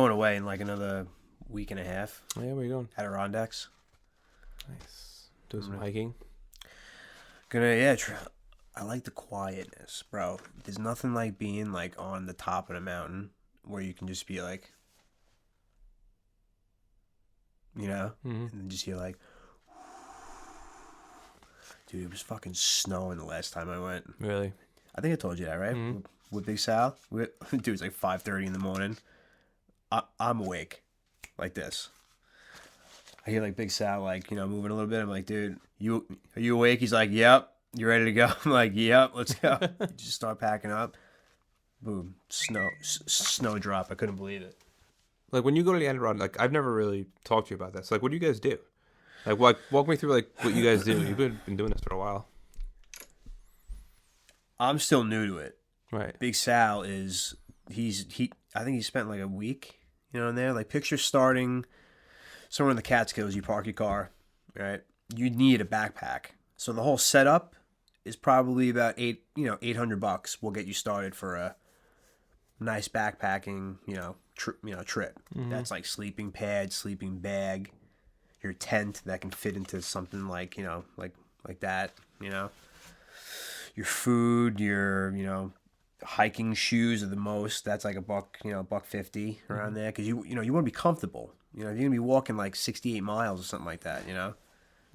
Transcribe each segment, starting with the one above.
going away in like another week and a half. Oh, yeah, where you going? Adirondacks. Nice. Do some hiking. I like the quietness, bro. There's nothing like being like on the top of the mountain where you can just be like, and just hear like, dude, it was fucking snowing the last time I went. Really? I think I told you that, right? With Big Sal. Dude, it's like 5:30 in the morning. I'm awake, like this. I hear like Big Sal like moving a little bit. I'm like, dude, are you awake? He's like, yep. You ready to go? I'm like, yep. Let's go. Just start packing up. Boom, snow drop. I couldn't believe it. Like when you go to the Adirondack, like I've never really talked to you about this. Like, what do you guys do? Like, walk me through like what you guys do. You've been doing this for a while. I'm still new to it. Right. Big Sal is I think he spent like a week, in there. Like picture starting somewhere in the Catskills. You park your car, right? You need a backpack. So the whole setup is probably about $800. We'll get you started for a nice backpacking, trip. That's like sleeping pad, sleeping bag, your tent that can fit into something like like that. Your food, your hiking shoes are the most. That's like $150 around there because you want to be comfortable. If you're gonna be walking like 68 miles or something like that.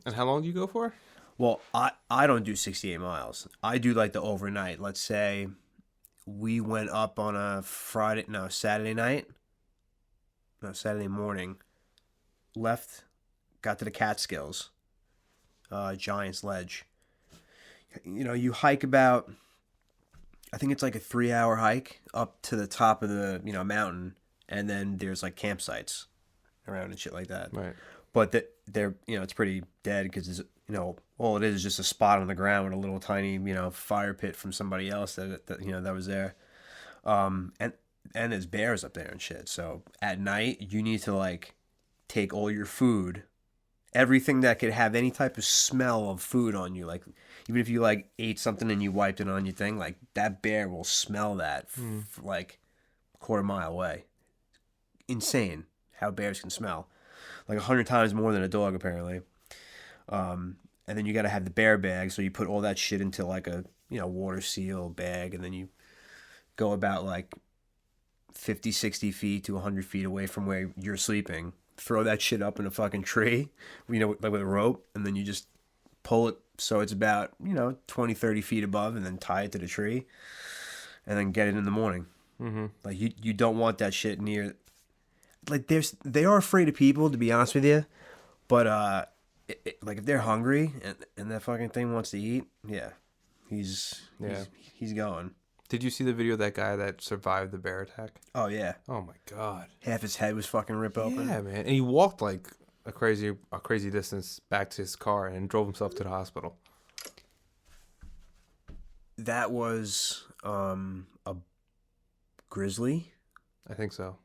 And how long do you go for? Well, I don't do 68 miles. I do like the overnight. Let's say we went up on a Saturday morning, left, got to the Catskills, Giant's Ledge. You hike about, I think it's like a 3-hour hike up to the top of the, mountain, and then there's like campsites around and shit like that. Right. But they're, it's pretty dead because all it is just a spot on the ground with a little tiny, fire pit from somebody else that was there. And there's bears up there and shit. So at night, you need to like take all your food, everything that could have any type of smell of food on you. Like even if you like ate something and you wiped it on your thing, like that bear will smell that for like a quarter mile away. Insane how bears can smell. Like 100 times more than a dog, apparently. And then you got to have the bear bag, so you put all that shit into like a water seal bag, and then you go about like 50, 60 feet to 100 feet away from where you're sleeping. Throw that shit up in a fucking tree, like with a rope, and then you just pull it so it's about 20, 30 feet above, and then tie it to the tree, and then get it in the morning. Like you don't want that shit near. Like they are afraid of people, to be honest with you, but like if they're hungry and that fucking thing wants to eat, he's going. Did you see the video of that guy that survived the bear attack? Oh yeah. Oh my god. Half his head was fucking ripped open. Yeah, man. And he walked like a crazy distance back to his car and drove himself to the hospital. That was a grizzly. I think so.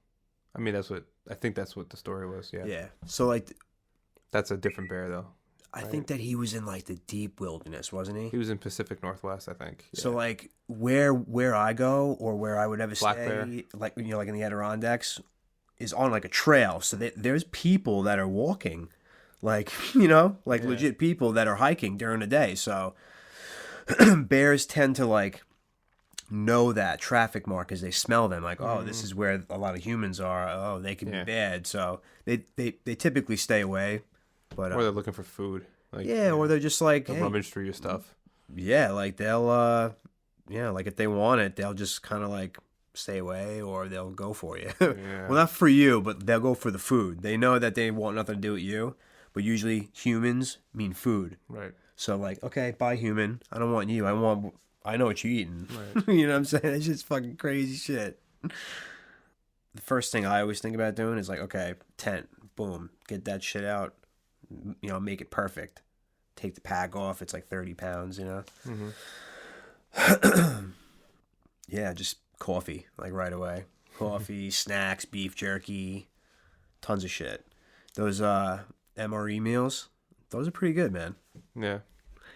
I mean, I think that's what the story was. Yeah. Yeah. So like, that's a different bear though. I think that he was in like the deep wilderness, wasn't he? He was in Pacific Northwest, I think. Yeah. So like where I go or where I would ever Black stay, bear. like like in the Adirondacks, is on like a trail. So there's people that are walking, like legit people that are hiking during the day. So bears tend to like know that traffic mark as they smell them, like, oh, this is where a lot of humans are. Oh, they can be bad. So they typically stay away. But or they're looking for food. Like, or they're just like, they'll rummage through your stuff. Yeah, like they'll like if they want it, they'll just kind of like stay away, or they'll go for you. Well, not for you, but they'll go for the food. They know that they want nothing to do with you, but usually humans mean food. Right. So like, okay, bye human. I don't want you. I know what you're eating. Right. You know what I'm saying? It's just fucking crazy shit. The first thing I always think about doing is like, okay, tent, boom, get that shit out. Make it perfect. Take the pack off. It's like 30 pounds, Yeah, just coffee, like right away. Coffee, snacks, beef jerky, tons of shit. Those MRE meals, those are pretty good, man. Yeah.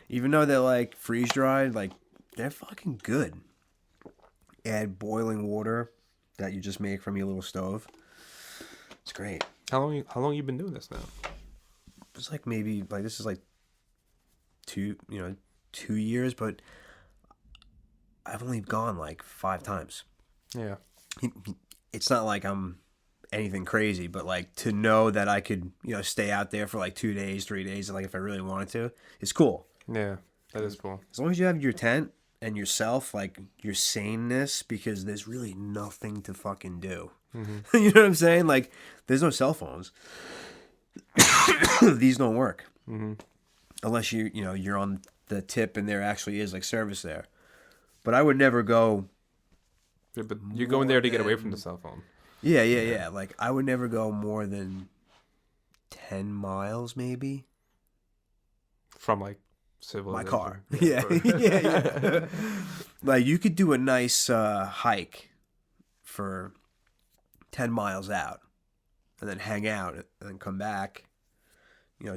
Even though they're like freeze dried, like they're fucking good. Add boiling water that you just make from your little stove. It's great. How long you been doing this now? It's like maybe like this is like 2 years, but I've only gone like 5 times. Yeah. It's not like I'm anything crazy, but like to know that I could, stay out there for like 2 days, 3 days, like if I really wanted to, it's cool. Yeah, that is cool. As long as you have your tent and yourself, like your saneness, because there's really nothing to fucking do. Mm-hmm. You know what I'm saying? Like, there's no cell phones. These don't work. Mm-hmm. Unless you're on the tip and there actually is like service there. But I would never go. Yeah, but you're going there to get away from the cell phone. Yeah. Like, I would never go more than 10 miles, maybe. From, like, civilization. My car. Yeah. Like, you could do a nice hike for 10 miles out. And then hang out. And then come back.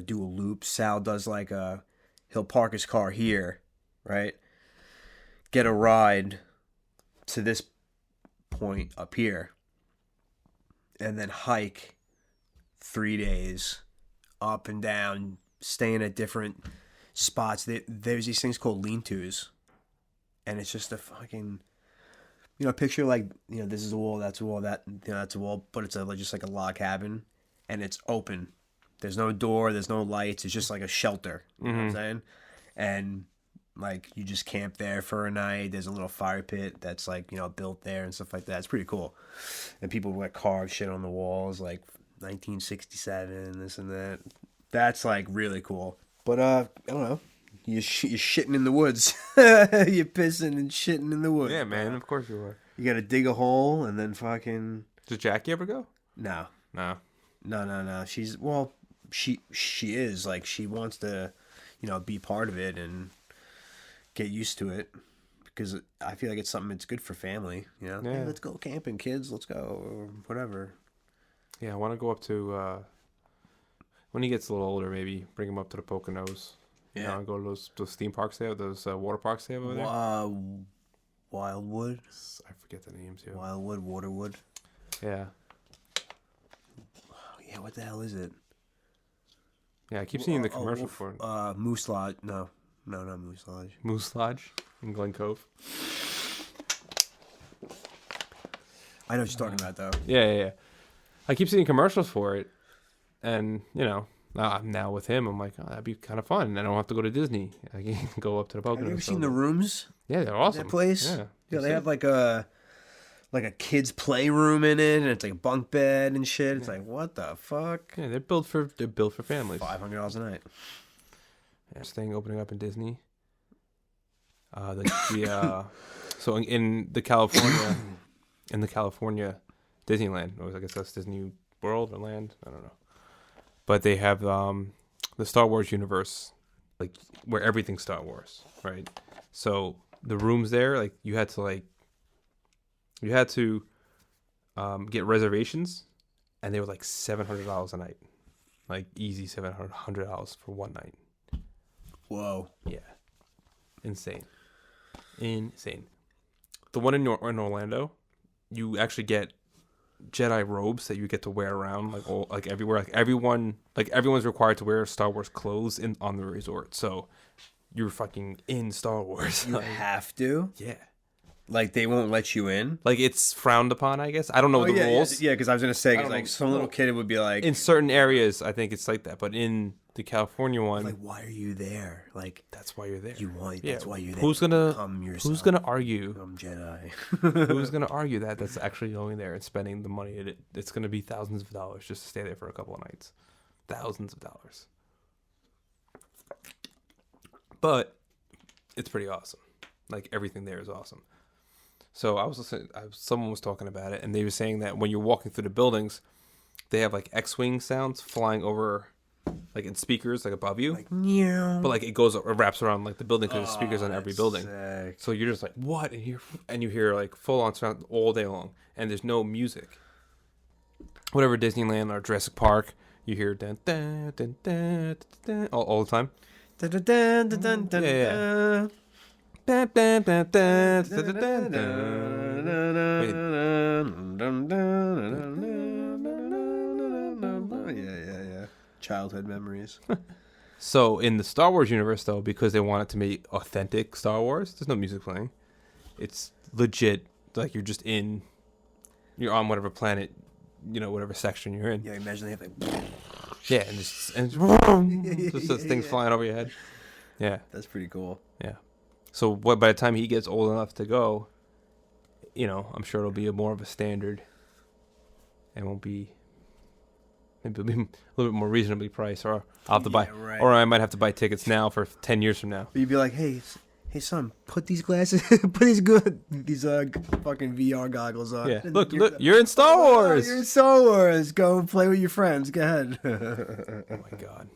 Do a loop. Sal does, like, he'll park his car here, right? Get a ride to this point up here. And then hike 3 days up and down, staying at different spots. There's these things called lean-tos, and it's just a fucking, picture like, this is a wall, that's a wall, that's a wall, but it's just like a log cabin, and it's open. There's no door, there's no lights. It's just like a shelter. You know what I'm saying? And like you just camp there for a night. There's a little fire pit that's like, built there and stuff like that. It's pretty cool. And people like carve shit on the walls like 1967, this and that. That's like really cool. But I don't know. You're shitting in the woods. You're pissing and shitting in the woods. Yeah, man. Of course you are. You gotta dig a hole and then fucking. Did Jackie ever go? No. No. She is like, she wants to, be part of it and get used to it, because I feel like it's something that's good for family. Yeah. Hey, let's go camping, kids. Let's go, or whatever. Yeah, I want to go up to when he gets a little older. Maybe bring him up to the Poconos. Yeah. And go to those theme parks they have, those water parks they have over there. Wildwood. I forget the names here. Wildwood, Waterwood. Yeah. Yeah, what the hell is it? Yeah, I keep seeing the commercial for it. Moose Lodge. No, not Moose Lodge. Moose Lodge in Glen Cove. I know what you're talking about, though. Yeah. I keep seeing commercials for it, and now with him, I'm like, oh, that'd be kind of fun. I don't have to go to Disney. I can go up to the Poconos. Have you ever seen the rooms? Yeah, they're awesome. That place? Yeah, they have like a kid's playroom in it, and it's like a bunk bed and shit. It's like, what the fuck? Yeah, they're built for families. $500 a night. Yeah, thing opening up in Disney. So in the California Disneyland, or I guess that's Disney World or Land, I don't know. But they have the Star Wars universe, like where everything's Star Wars, right? So the rooms there, like you had to get reservations, and they were like $700 a night, like easy $700 for one night. Whoa. Yeah, insane. The one in Orlando, you actually get Jedi robes that you get to wear around everywhere. Everyone's required to wear Star Wars clothes on the resort. So you're fucking in Star Wars. You have to? Yeah. Like, they won't let you in? Like, it's frowned upon, I guess. I don't know the rules. Yeah, because I was going to say, like, some little kid would be like... In certain areas, I think it's like that. But in the California one... Like, why are you there? Like... That's why you're there. That's why you're there. Who's gonna argue... I'm Jedi. Who's going to argue that's actually going there and spending the money? It's going to be thousands of dollars just to stay there for a couple of nights. Thousands of dollars. But it's pretty awesome. Like, everything there is awesome. So I was listening. Someone was talking about it, and they were saying that when you're walking through the buildings, they have like X-wing sounds flying over, like in speakers, like above you. Like, meow. But like it wraps around like the building because there's speakers on every building. Sick. So you're just like, what? And you hear like full on sound all day long, and there's no music. Whatever Disneyland or Jurassic Park, you hear dun, dun, dun, dun, dun, dun, all the time. Dun, dun, dun, dun, dun, dun, Yeah. Dun, dun, dun, dun, dun, dun, dun, dun. childhood memories. So in the Star Wars universe, though, because they want it to be authentic Star Wars, there's no music playing. It's legit. Like you're on whatever planet, whatever section you're in. Yeah, imagine they have like. Yeah, and just those things flying over your head. Yeah, That's pretty cool. yeah. So by the time he gets old enough to go, I'm sure it'll be more of a standard, and won't be. Maybe it'll be a little bit more reasonably priced, or I'll have to buy, right. or I might have to buy tickets now for 10 years from now. But you'd be like, hey son, put these glasses, put these fucking VR goggles on. Yeah, look, you're in Star Wars. You're in Star Wars. Go play with your friends. Go ahead. Oh my God.